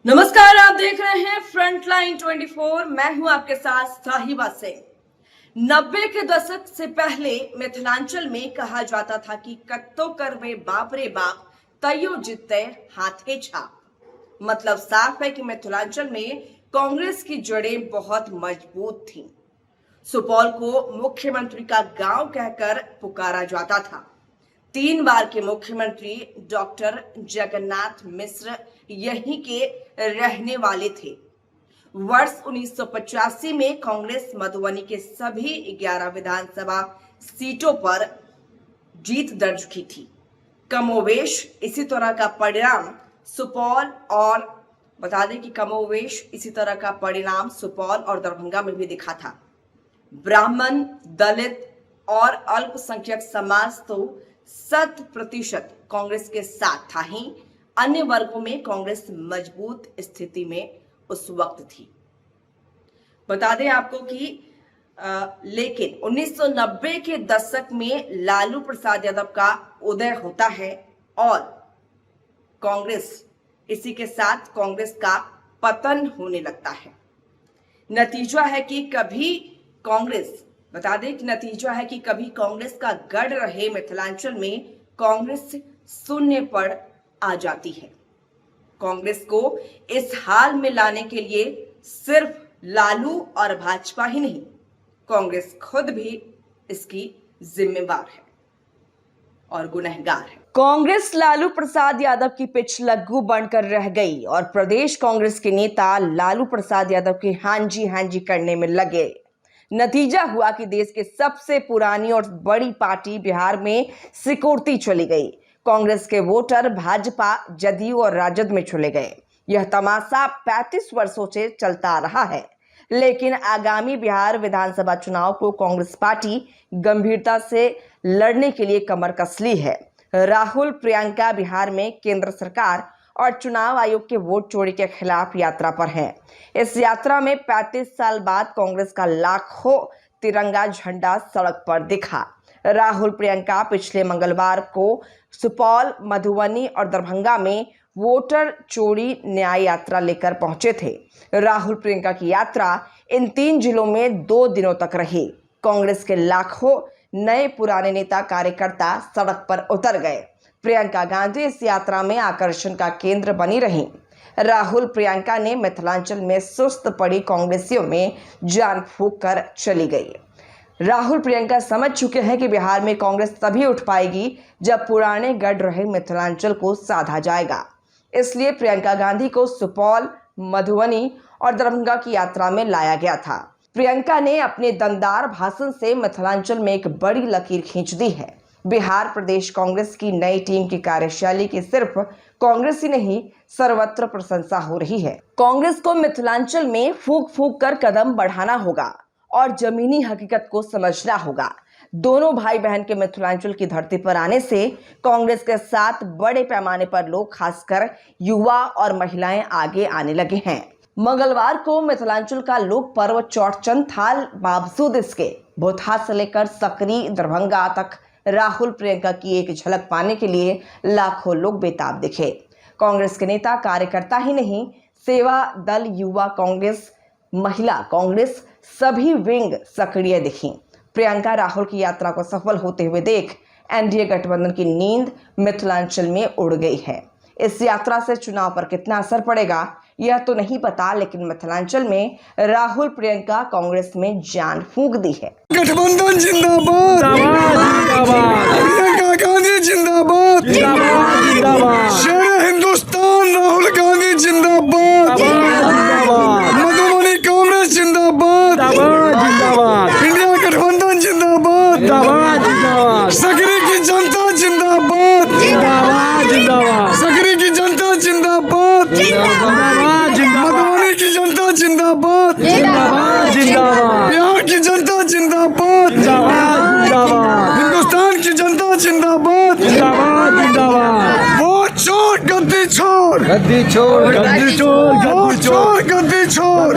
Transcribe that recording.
नमस्कार, आप देख रहे हैं फ्रंटलाइन 24। मैं हूं आपके साथ साहिबा सिंह। 90 के दशक से पहले मिथिलांचल में कहा जाता था कि कत्तो करवे बाप रे बाप तयो जितते हाथे छाप। मतलब साफ है कि मिथिलांचल में कांग्रेस की जड़ें बहुत मजबूत थीं। सुपौल को मुख्यमंत्री का गांव कहकर पुकारा जाता था। 3 बार के मुख्यमंत्री डॉक्टर जगन्नाथ मिश्र यहीं के रहने वाले थे। वर्ष 1985 में कांग्रेस मधुबनी के सभी 11 विधानसभा सीटों पर जीत दर्ज की थी। कमोवेश इसी तरह का परिणाम सुपौल और बता दें कि कमोवेश इसी तरह का परिणाम सुपौल और दरभंगा में भी दिखा था। ब्राह्मण, दलित और अल्पसंख्यक समाज तो 100% कांग्रेस के साथ था ही अन्य वर्गों में कांग्रेस मजबूत स्थिति में उस वक्त थी। बता दें आपको कि लेकिन 1990 के दशक में लालू प्रसाद यादव का उदय होता है और कांग्रेस इसी के साथ कांग्रेस का पतन होने लगता है। नतीजा है कि कभी कांग्रेस बता दें कि नतीजा है कि कभी कांग्रेस का गढ़ रहे मिथिलांचल में कांग्रेस शून्य पर आ जाती है। कांग्रेस को इस हाल में लाने के लिए सिर्फ लालू और भाजपा ही नहीं, कांग्रेस खुद भी इसकी जिम्मेवार है और गुनहगार है। कांग्रेस लालू प्रसाद यादव की पिछलग्गू बनकर रह गई और प्रदेश कांग्रेस के नेता लालू प्रसाद यादव के हांजी करने में लगे। नतीजा हुआ कि देश के सबसे पुरानी और बड़ी पार्टी बिहार में सिकुड़ती चली गई। कांग्रेस के वोटर भाजपा, जदयू और राजद में चले गए। यह तमाशा 35 वर्षों से चलता रहा है, लेकिन आगामी बिहार विधानसभा चुनाव को कांग्रेस पार्टी गंभीरता से लड़ने के लिए कमर कस ली है। राहुल प्रियंका बिहार में केंद्र सरकार और चुनाव आयोग के वोट चोरी के खिलाफ यात्रा पर हैं। इस यात्रा में 35 साल बाद कांग्रेस का लाखों तिरंगा झंडा सड़क पर दिखा। राहुल प्रियंका पिछले मंगलवार को सुपौल, मधुबनी और दरभंगा में वोटर चोरी न्याय यात्रा लेकर पहुंचे थे। राहुल प्रियंका की यात्रा इन 3 जिलों में 2 दिनों तक रही। कांग्रेस के लाखों नए पुराने नेता कार्यकर्ता सड़क पर उतर गए। प्रियंका गांधी इस यात्रा में आकर्षण का केंद्र बनी रहीं। राहुल प्रियंका ने मिथिलांचल में सुस्त पड़ी कांग्रेसियों में जान फूंक कर चली गई। राहुल प्रियंका समझ चुके हैं कि बिहार में कांग्रेस तभी उठ पाएगी जब पुराने गढ़ रहे मिथिलांचल को साधा जाएगा। इसलिए प्रियंका गांधी को सुपौल, मधुबनी और दरभंगा की यात्रा में लाया गया था। प्रियंका ने अपने दमदार भाषण से मिथिलांचल में एक बड़ी लकीर खींच दी है। बिहार प्रदेश कांग्रेस की नई टीम की कार्यशैली की सिर्फ कांग्रेस ही नहीं, सर्वत्र प्रशंसा हो रही है। कांग्रेस को मिथिलांचल में फूंक फूंक कर कदम बढ़ाना होगा और जमीनी हकीकत को समझना होगा। दोनों भाई बहन के मिथिलांचल की धरती पर आने से कांग्रेस के साथ बड़े पैमाने पर लोग, खासकर युवा और महिलाएं आगे आने लगे हैं। मंगलवार को मिथिलांचल का लोक पर्व चौड़चंद था। बावजूद इसके भोथा से लेकर सकरी, दरभंगा तक राहुल प्रियंका की एक झलक पाने के लिए लाखों लोग बेताब दिखे। कांग्रेस के नेता कार्यकर्ता ही नहीं, सेवा दल, युवा कांग्रेस, महिला कांग्रेस सभी विंग सक्रिय दिखी। प्रियंका राहुल की यात्रा को सफल होते हुए देख एनडीए गठबंधन की नींद मिथिलांचल में उड़ गई है। इस यात्रा से चुनाव पर कितना असर पड़ेगा यह तो नहीं पता, लेकिन मिथिलांचल में राहुल प्रियंका कांग्रेस में जान फूंक दी है। गठबंधन जिंदाबाद, प्रियंका गांधी जिंदाबाद, शेर हिंदुस्तान राहुल गांधी जिंदाबाद, मधुबनी कांग्रेस जिंदाबाद, इंडिया गठबंधन जिंदाबाद, सकरी की जनता जिंदाबाद, सकरी की जनता जिंदाबाद, मधुबनी की जनता जिंदाबाद, बिहार की जनता जिंदाबाद, हिंदुस्तान की जनता जिंदाबाद, वोट छोड़ गद्दी छोड़, गद्दी छोड़, वोट छोड़ गद्दी छोड़।